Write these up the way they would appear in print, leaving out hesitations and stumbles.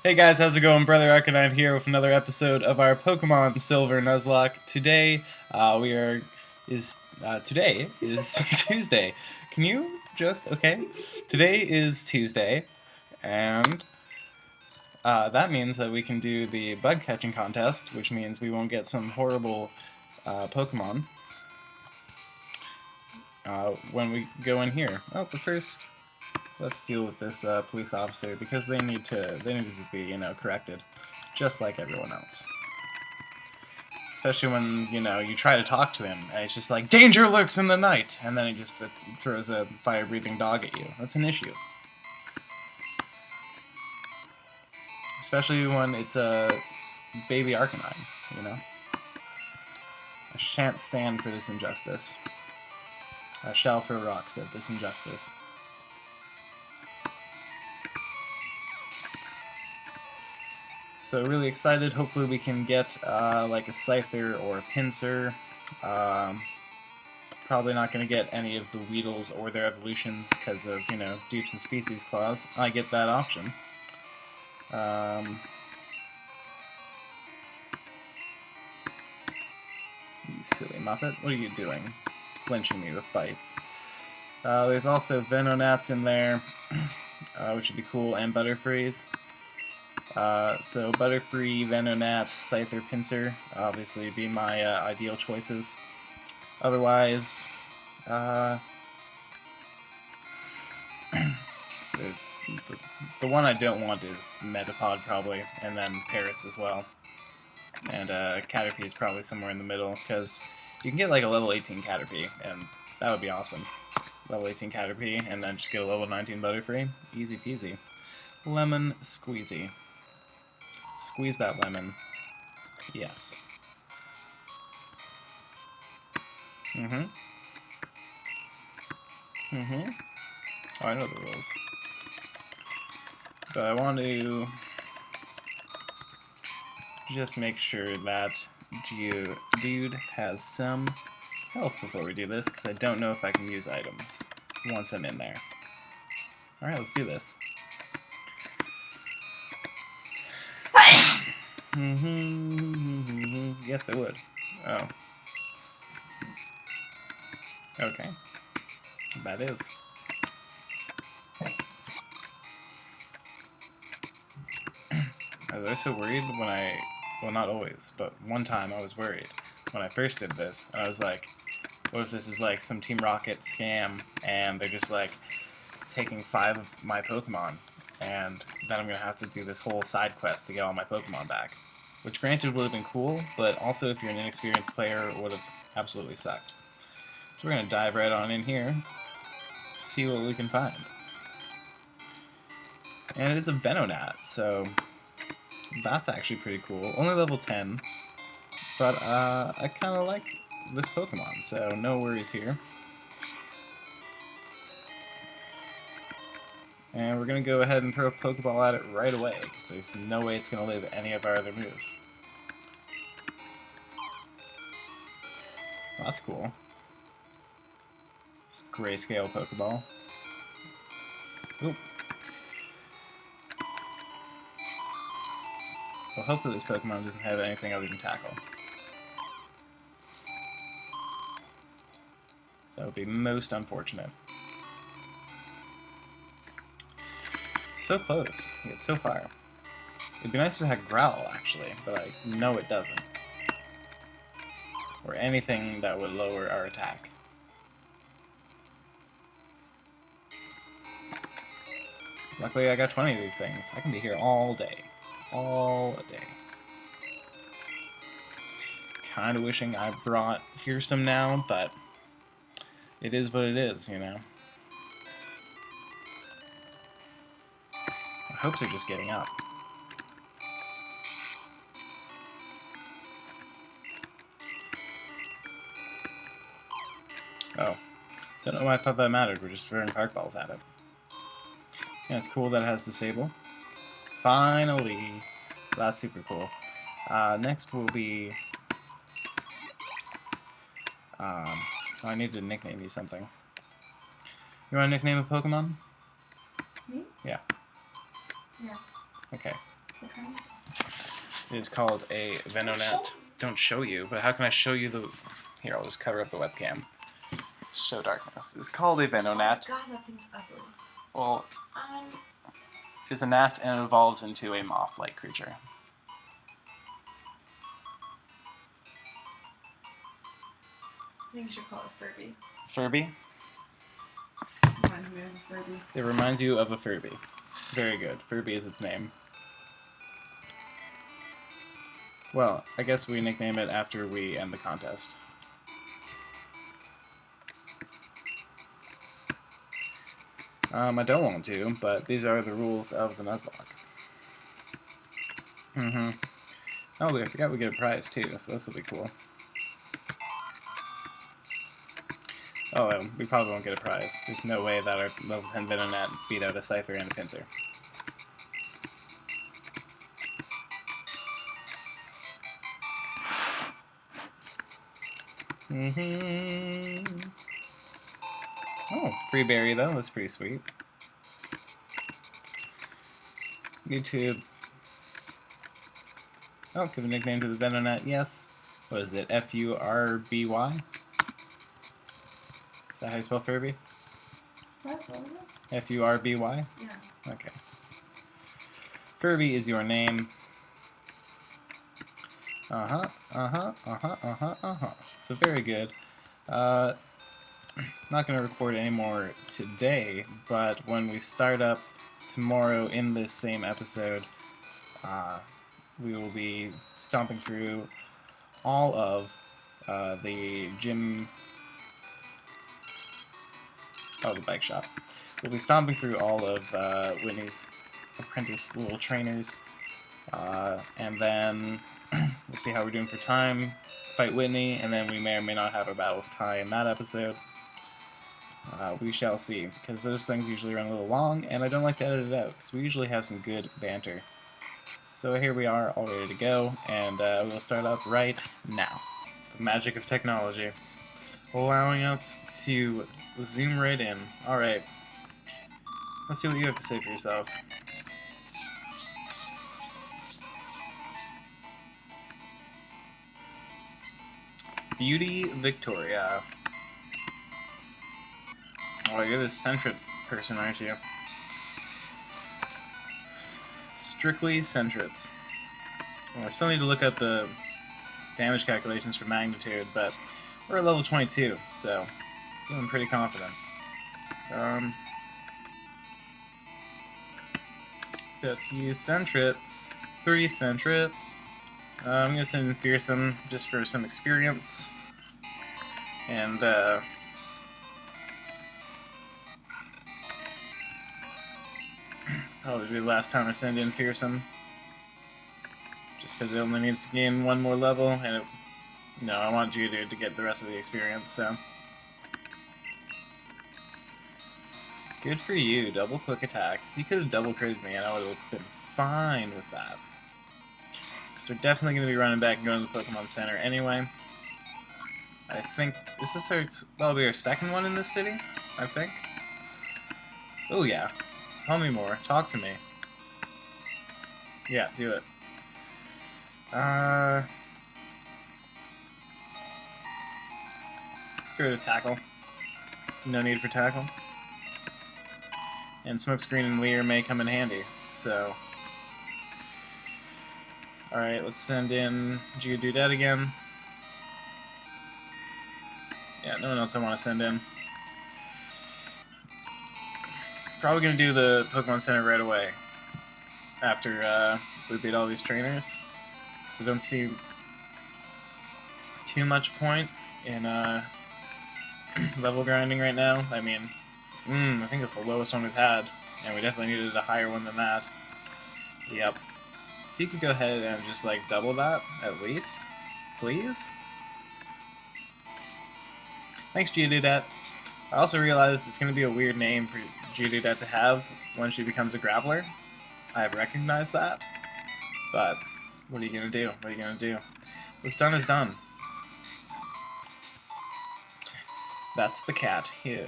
Hey guys, how's it going? Brother Arcanine here with another episode of our Pokemon Silver Nuzlocke. Today, today is Tuesday. Can you just okay? Today is Tuesday, and that means that we can do the bug catching contest, which means we won't get some horrible Pokemon when we go in here. Oh, but first, let's deal with this police officer because they need to be, corrected, just like everyone else. Especially when, you try to talk to him, and it's just like, danger lurks in the night, and then he just throws a fire-breathing dog at you. That's an issue. Especially when it's a baby Arcanine, I shan't stand for this injustice. I shall throw rocks at this injustice. So really excited. Hopefully we can get like a Scyther or a Pinsir. Probably not going to get any of the Weedles or their evolutions because of, Dupes and Species Clause. I get that option. You silly Muppet. What are you doing? Flinching me with bites. There's also Venonats in there, which would be cool, and Butterfrees. So Butterfree, Venonat, Scyther, Pinsir, obviously be my ideal choices. Otherwise, there's the one I don't want is Metapod probably, and then Paris as well. And Caterpie is probably somewhere in the middle, because you can get like a level 18 Caterpie, and that would be awesome. Level 18 Caterpie, and then just get a level 19 Butterfree. Easy peasy. Lemon squeezy. Squeeze that lemon. Yes. Oh, I know the rules. But I want to just make sure that Geodude has some health before we do this, because I don't know if I can use items once I'm in there. Alright, let's do this. Yes, I would. Oh. Okay. That is. I was so worried when well, not always, but one time I was worried when I first did this. I was like, what if this is like some Team Rocket scam, and they're just like taking 5 of my Pokemon, and then I'm going to have to do this whole side quest to get all my Pokemon back. Which granted would have been cool, but also if you're an inexperienced player, it would have absolutely sucked. So we're going to dive right on in here, see what we can find. And it is a Venonat, so that's actually pretty cool. Only level 10, but I kind of like this Pokemon, so no worries here. And we're going to go ahead and throw a Pokeball at it right away, because there's no way it's going to live any of our other moves. Well, that's cool. This grayscale Pokeball. Oop. Well, hopefully this Pokemon doesn't have anything other than Tackle. So that would be most unfortunate. So close, yet so far. It'd be nice if it had Growl, actually, but I know it doesn't. Or anything that would lower our attack. Luckily I got 20 of these things. I can be here all day. All day. Kinda wishing I brought Fearsome now, but it is what it is, My hopes are just getting up. Oh. Don't know why I thought that mattered. We're just throwing Park Balls at it. Yeah, it's cool that it has Disable. Finally! So that's super cool. Next will be... I need to nickname you something. You want to nickname a Pokemon? Me? Yeah. Yeah. Okay. Okay. It is called a Venonat. Don't show you, but how can I show you the... Here, I'll just cover up the webcam. Show darkness. It's called a Venonat. Oh God, that thing's ugly. Well, it's a gnat and it evolves into a moth-like creature. I think you should call it Furby. Furby? Reminds me of a Furby. It reminds you of a Furby. Very good. Furby is its name. Well, I guess we nickname it after we end the contest. I don't want to, but these are the rules of the Nuzlocke. Oh, I forgot we get a prize too, so this will be cool. Oh, we probably won't get a prize. There's no way that our level 10 Venonat beat out a Cypher and a Pinsir. Oh, free berry though, that's pretty sweet. Need to... Oh, give a nickname to the Venonat, yes. What is it, F-U-R-B-Y? Is that how you spell Furby? What was it? F-U-R-B-Y? Yeah. Okay. Furby is your name. So very good. Not going to record anymore today, but when we start up tomorrow in this same episode, we will be stomping through all of the gym... Oh, the bike shop. We'll be stomping through all of Whitney's apprentice little trainers, and then we'll see how we're doing for time, fight Whitney, and then we may or may not have a battle with Ty in that episode. We shall see, because those things usually run a little long, and I don't like to edit it out, because we usually have some good banter. So here we are, all ready to go, and we'll start up right now. The magic of technology, allowing us to zoom right in. Alright, let's see what you have to say for yourself. Beauty Victoria. Oh, you're the centric person, aren't you? Strictly centrits. Well, I still need to look up the damage calculations for magnitude, but we're at level 22, so feeling pretty confident. Got to use Centrit. 3 Centrits. I'm gonna send in Fearsome just for some experience. And, probably be the last time I send in Fearsome. Just because it only needs to gain 1 more level, and it... No, I want Judo to get the rest of the experience, so... Good for you, double quick attacks. You could have double critted me and I would have been fine with that. Because we're definitely going to be running back and going to the Pokemon Center anyway. I think, is this our, that'll be our second one in this city? I think. Oh yeah. Tell me more. Talk to me. Yeah, do it. Let's go to Tackle. No need for Tackle. And Smokescreen and Leer may come in handy, so... Alright, let's send in Geodude again. Yeah, no one else I want to send in. Probably going to do the Pokemon Center right away, after we beat all these trainers. So I don't see too much point in level grinding right now. I mean... I think it's the lowest one we've had, and we definitely needed a higher one than that. Yep. If you could go ahead and just, like, double that, at least, please? Thanks, Geodude. I also realized it's going to be a weird name for Geodude to have when she becomes a Graveler. I have recognized that, but what are you going to do? What are you going to do? What's done is done. That's the cat. He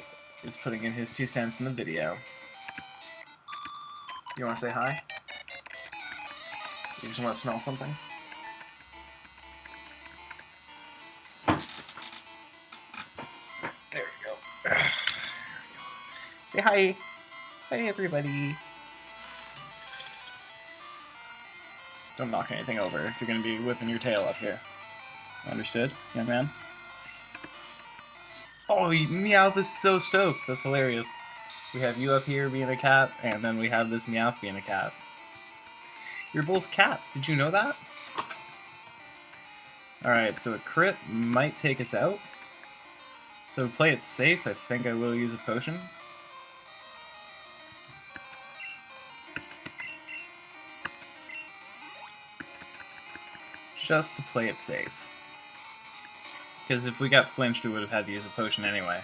is putting in his 2 cents in the video. You want to say hi? You just want to smell something? There we go. Say hi. Hi, everybody. Don't knock anything over if you're going to be whipping your tail up here. Understood, young man? Oh, Meowth is so stoked. That's hilarious. We have you up here being a cat, and then we have this Meowth being a cat. You're both cats. Did you know that? Alright, so a crit might take us out. So to play it safe, I think I will use a potion. Just to play it safe. Because if we got flinched, we would have had to use a potion anyway.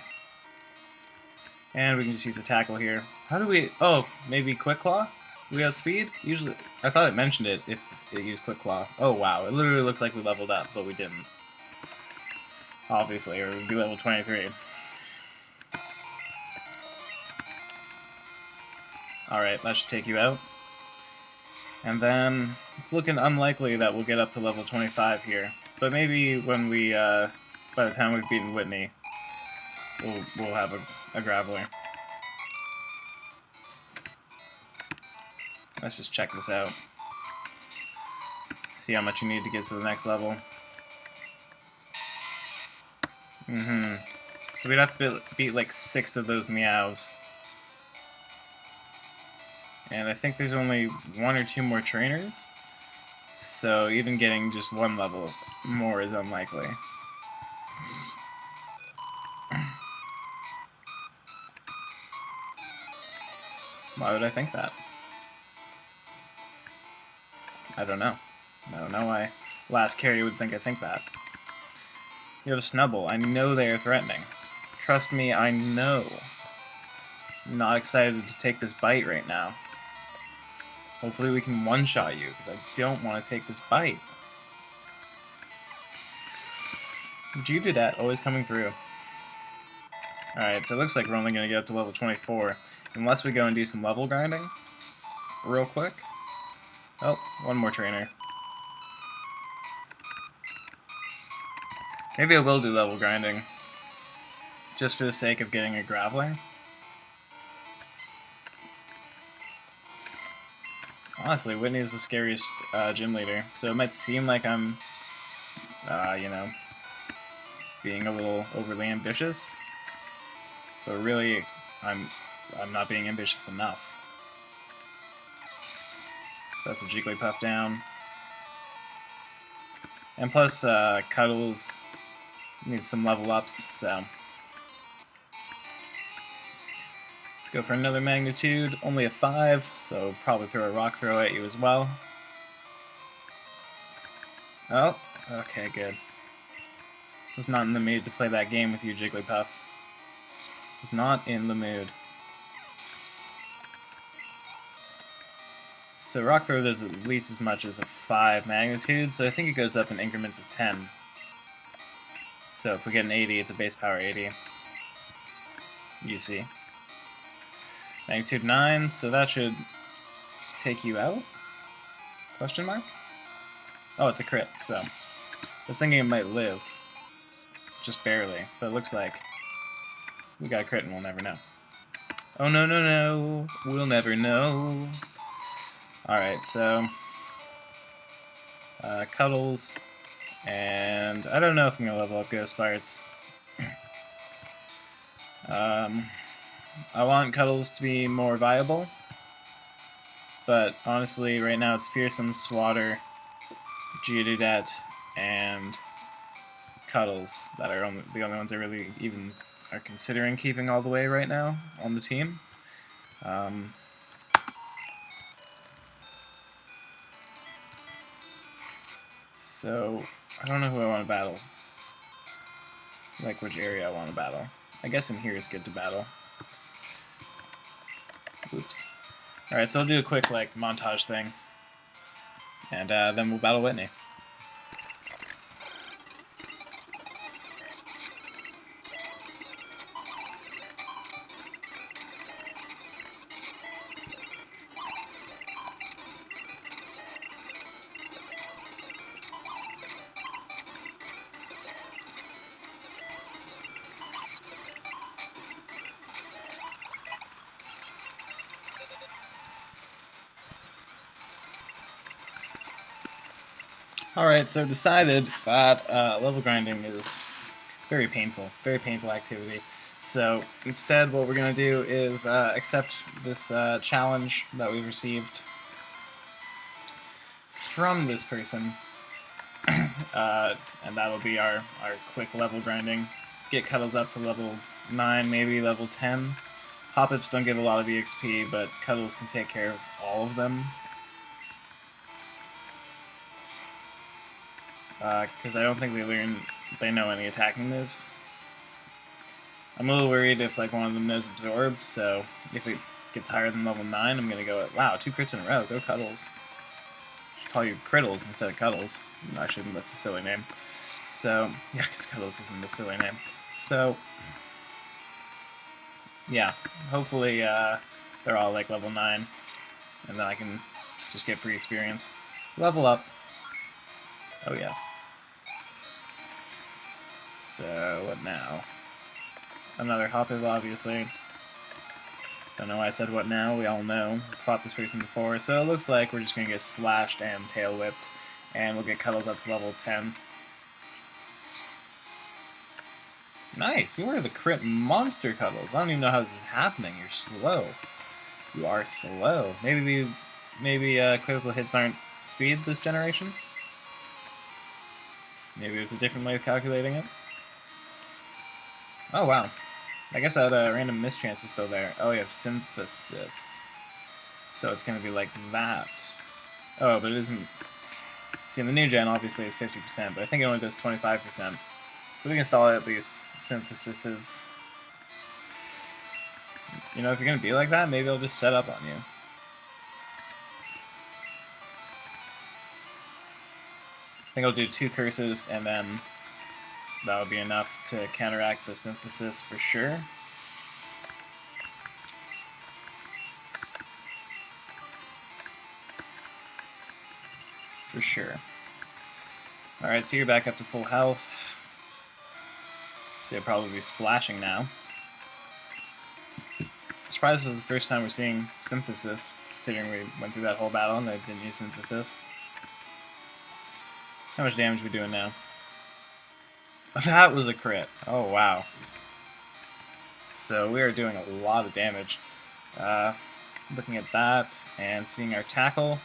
And we can just use a tackle here. How do we... Oh, maybe Quick Claw? We got speed? Usually... I thought it mentioned it if it used Quick Claw. Oh, wow. It literally looks like we leveled up, but we didn't. Obviously, or we'd be level 23. Alright, that should take you out. And then, it's looking unlikely that we'll get up to level 25 here. But maybe when we, by the time we've beaten Whitney, we'll have a Graveler. Let's just check this out. See how much you need to get to the next level. So we'd have to beat like 6 of those Meows. And I think there's only 1 or 2 more trainers. So even getting just 1 level more is unlikely. Why would I think that? I don't know. I don't know why Last Carry would think I think that. You have a Snubble. I know they are threatening. Trust me, I know. I'm not excited to take this bite right now. Hopefully we can one-shot you, because I don't want to take this bite. Judidat always coming through. Alright, so it looks like we're only going to get up to level 24. Unless we go and do some level grinding. Real quick. Oh, 1 more trainer. Maybe I will do level grinding. Just for the sake of getting a Graveler. Honestly, Whitney is the scariest gym leader, so it might seem like I'm, you know, being a little overly ambitious, but really, I'm not being ambitious enough. So that's a Jigglypuff down. And plus, Cuddles needs some level ups, so... Let's go for another Magnitude, only a 5, so probably throw a Rock Throw at you as well. Oh, okay, good. Was not in the mood to play that game with you, Jigglypuff. Was not in the mood. So Rock Throw does at least as much as a 5 Magnitude, so I think it goes up in increments of 10. So if we get an 80, it's a base power 80. You see. Magnitude 9, so that should take you out? Question mark? Oh, it's a crit, so... I was thinking it might live. Just barely, but it looks like we got a crit and we'll never know. Oh no, no, no! We'll never know! Alright, so... Cuddles, and I don't know if I'm gonna level up Ghost Farts. I want Cuddles to be more viable, but honestly, right now it's Fearsome, Swatter, Geodudet, and Cuddles that are the only ones I really even are considering keeping all the way right now on the team. So, I don't know who I want to battle. Like which area I want to battle. I guess in here is good to battle. Oops. Alright, so I'll do a quick, like, montage thing. And then we'll battle Whitney. Alright, so decided that level grinding is very painful activity. So instead what we're going to do is accept this challenge that we've received from this person, and that'll be our quick level grinding. Get Cuddles up to level 9, maybe level 10. Hop-Ups don't give a lot of EXP, but Cuddles can take care of all of them. Because I don't think they know any attacking moves. I'm a little worried if like one of them knows Absorb, so if it gets higher than level 9, I'm gonna go, wow, 2 crits in a row, go Cuddles. I should call you Crittles instead of Cuddles. No, I shouldn't, that's a silly name. So, yeah, because Cuddles isn't a silly name. So, yeah, hopefully they're all like level 9, and then I can just get free experience. Level up. Oh yes. So, what now? Another Hop-Up, obviously. Don't know why I said what now, we all know. We've fought this person before, so it looks like we're just going to get splashed and tail whipped, and we'll get Cuddles up to level 10. Nice, you are the crit monster, Cuddles. I don't even know how this is happening, you're slow. You are slow. Maybe critical hits aren't speed this generation? Maybe there's a different way of calculating it? Oh wow. I guess that random mischance is still there. Oh, we have Synthesis. So it's going to be like that. Oh, but it isn't... See, in the new gen, obviously, it's 50%, but I think it only does 25%. So we can install at least Synthesises. You know, if you're going to be like that, maybe I'll just set up on you. I think I'll do 2 curses, and then that'll be enough to counteract the Synthesis for sure. For sure. Alright, so you're back up to full health. So you'll probably be splashing now. Surprised this is the first time we're seeing Synthesis, considering we went through that whole battle and they didn't use Synthesis. How much damage are we doing now? That was a crit. Oh, wow. So we are doing a lot of damage. Looking at that and seeing our tackle.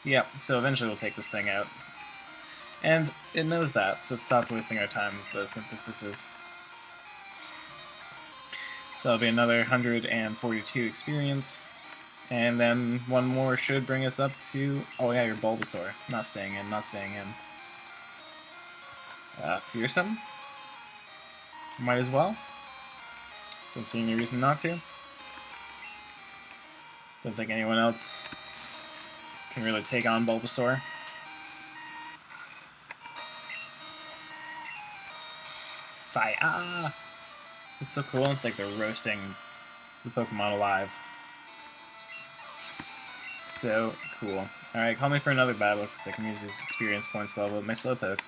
Yep, so eventually we'll take this thing out. And it knows that, so it stopped wasting our time with the Synthesises. So that'll be another 142 experience. And then one more should bring us up to... Oh yeah, your Bulbasaur. Not staying in, not staying in. Fearsome? Might as well. Don't see any reason not to. Don't think anyone else can really take on Bulbasaur. Fire! Ah! It's so cool, it's like they're roasting the Pokemon alive. So cool. Alright, call me for another battle, because I can use these experience points to level up my Slowpoke.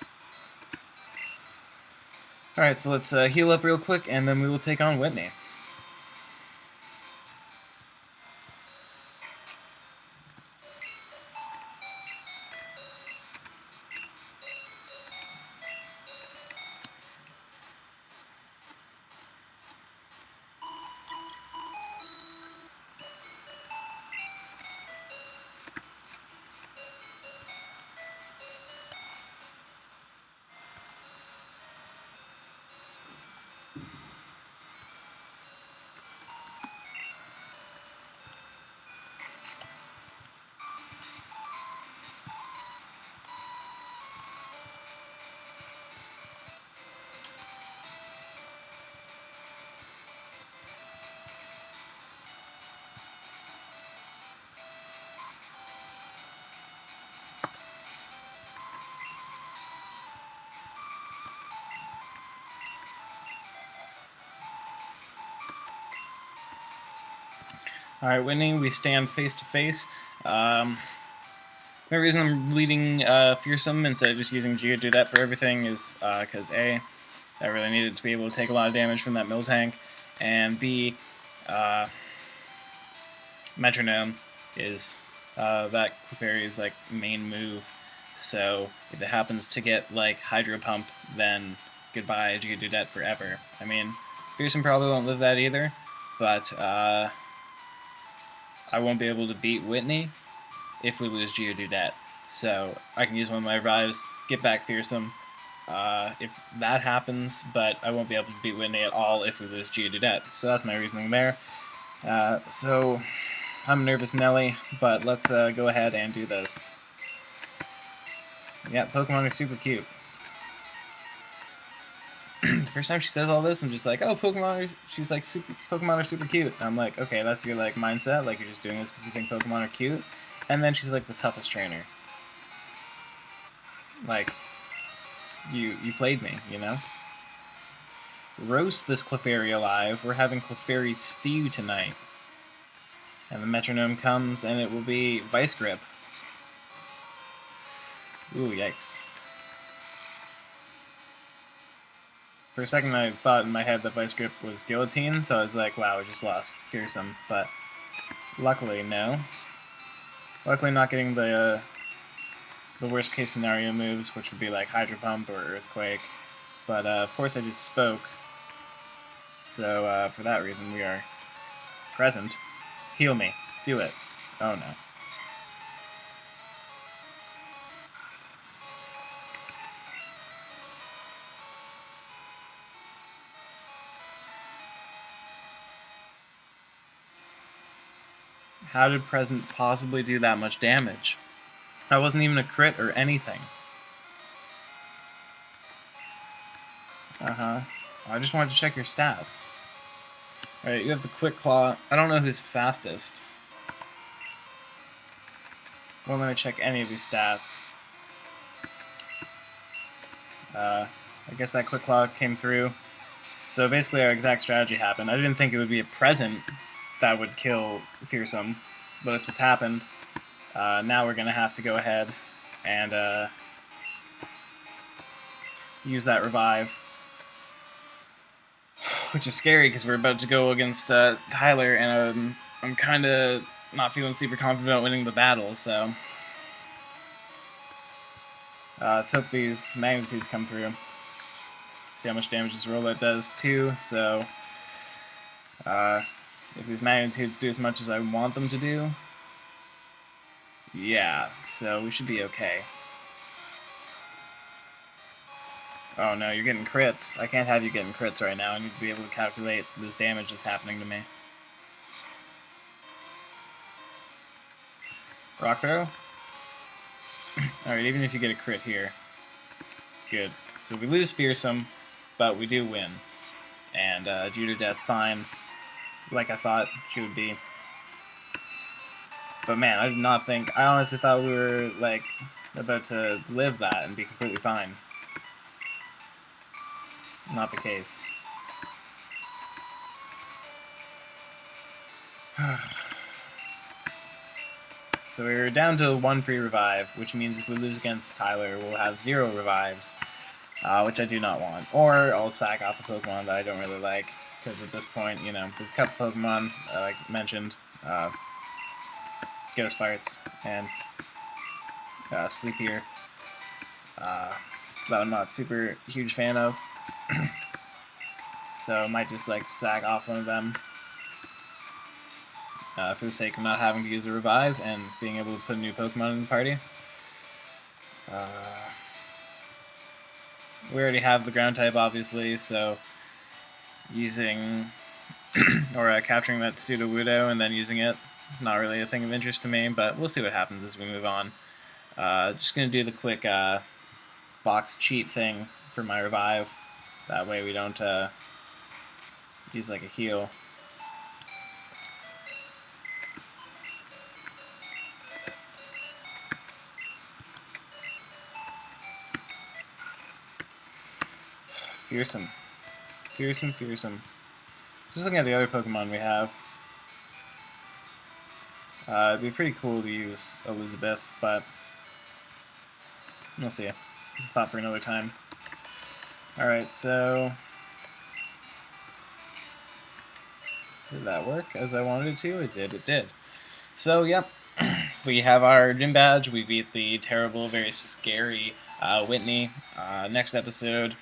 Alright, so let's heal up real quick, and then we will take on Whitney. Alright, Whitney, we stand face to face. The reason I'm leading Fearsome instead of just using Geodude for everything is because A, I really needed to be able to take a lot of damage from that Miltank, and B, Metronome is that Clefairy's like main move, So if it happens to get like Hydro Pump, then goodbye Geodudet forever. I mean, Fearsome probably won't live that either, but I won't be able to beat Whitney if we lose Geodudet. So I can use one of my revives, get back Fearsome, if that happens, but I won't be able to beat Whitney at all if we lose Geodudet. So that's my reasoning there. So I'm a nervous Nelly, but let's go ahead and do this. Yeah, Pokemon are super cute. The first time she says all this, I'm just like, oh, she's like, Pokemon are super cute. I'm like, okay, that's your like mindset, like you're just doing this because you think Pokemon are cute. And then she's like the toughest trainer. Like, you played me, you know? Roast this Clefairy alive. We're having Clefairy stew tonight. And the metronome comes, and it will be Vice Grip. Ooh, yikes. For a second I thought in my head that Vice Grip was Guillotine, so I was like, wow, I just lost Fearsome. But luckily, no. Luckily not getting the worst case scenario moves, which would be like Hydro Pump or Earthquake. But of course I just spoke. So for that reason we are present. Heal me. Do it. Oh no. How did Present possibly do that much damage? That wasn't even a crit or anything. Uh-huh. I just wanted to check your stats. Alright, you have the Quick Claw. I don't know who's fastest. Won't let me check any of these stats. I guess that Quick Claw came through. So basically our exact strategy happened. I didn't think it would be a Present that would kill Fearsome, but it's what's happened. Now we're going to have to go ahead and use that Revive. Which is scary because we're about to go against Tyler, and I'm kind of not feeling super confident about winning the battle, so let's hope these magnitudes come through. See how much damage this Rollout does too, so if these magnitudes do as much as I want them to do, yeah, so we should be okay. Oh no, you're getting crits. I can't have you getting crits right now. I need to be able to calculate this damage that's happening to me. Rock Throw? Alright, even if you get a crit here. Good. So we lose Fearsome, but we do win. And Geodude's fine, like I thought she would be. But man, I did not think... I honestly thought we were, like, about to live that and be completely fine. Not the case. So we're down to 1 free revive, which means if we lose against Tyler, we'll have 0 revives, which I do not want. Or I'll sack off a Pokemon that I don't really like, because at this point, you know, there's a couple Pokemon, like mentioned, Ghost Farts and Sleepier, that I'm not super huge fan of. So I might just like sack off one of them for the sake of not having to use a revive and being able to put a new Pokemon in the party. We already have the ground type, obviously, so using or capturing that Sudowoodo and then using it, not really a thing of interest to me, but we'll see what happens as we move on. Just gonna do the quick box cheat thing for my revive. That way we don't use like a heal. Fearsome. Fearsome, Fearsome. Just looking at the other Pokemon we have. It'd be pretty cool to use Elizabeth, but we'll see. It's a thought for another time. Alright, so... Did that work as I wanted it to? It did, it did. So, yep. we have our gym badge. We beat the terrible, very scary Whitney. Next episode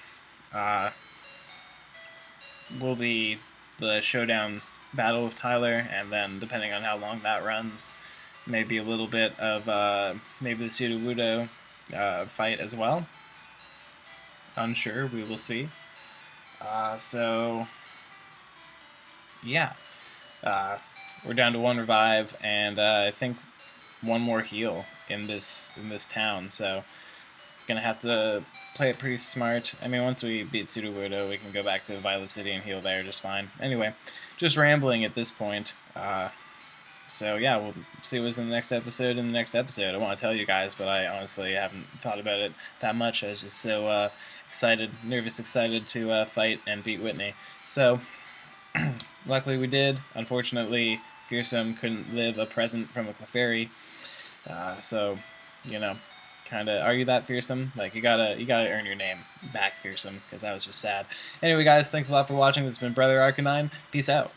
will be the showdown battle with Tyler, and then depending on how long that runs, maybe a little bit of maybe the Sudowoodo fight as well. Unsure, we will see. So yeah, we're down to 1 revive, and I think 1 more heal in this town. So gonna have to play it pretty smart. I mean, once we beat Sudowoodo, we can go back to Violet City and heal there just fine. Anyway, just rambling at this point. So yeah, we'll see what's in the next episode. I want to tell you guys, but I honestly haven't thought about it that much. I was just so excited to fight and beat Whitney. So luckily we did. Unfortunately, Fearsome couldn't live a present from a Clefairy. So, you know, kind of, are you that fearsome? Like, you gotta earn your name back, Fearsome, because that was just sad. Anyway, guys, thanks a lot for watching. This has been Brother Arcanine. Peace out.